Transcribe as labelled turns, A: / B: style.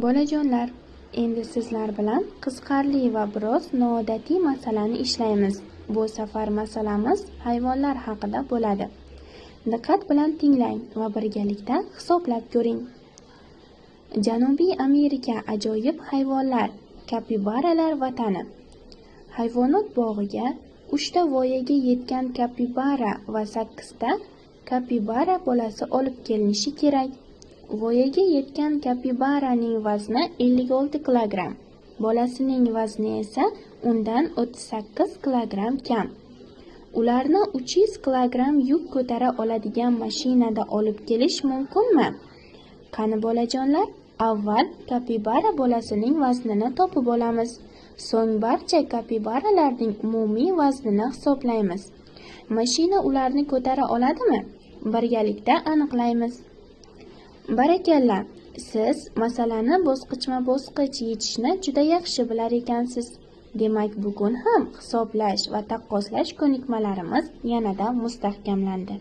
A: Bolajonlar, endi sizlar bilan qiziqarli va biroz noodatiy masalani ishlaymiz. Bu safar masalamiz hayvonlar haqida bo'ladi. Diqqat bilan tinglang va birgalikda hisoblab ko'ring. Janubiy Amerika ajoyib hayvonlar, kapibaralar vatani. Hayvonot bog'iga 3 ta voyaga yetgan kapibara va 8 ta kapibara bolasi olib kelinishi kerak. Voyaga yetgan kapibaraning vazni 56 kilogramm, bolasining vazni esa undan 38 kilogramm kam. Ularni 300 kilogramm yuk ko'tara oladigan mashinada olib kelish mumkinmi? Qani bolajonlar, avval kapibara bolasining vaznini topib olamiz. So'ng barcha kapibaralarning umumiy vaznini hisoblaymiz. Mashina ularni ko'tara oladimi? Birgalikda aniqlaymiz. Barakalla, siz masalani bosqichma-bosqich yechishni juda yaxshi bilar ekansiz. Demak, bugun ham hisoblash va taqqoslash ko'nikmalarimiz yanada mustahkamlandi.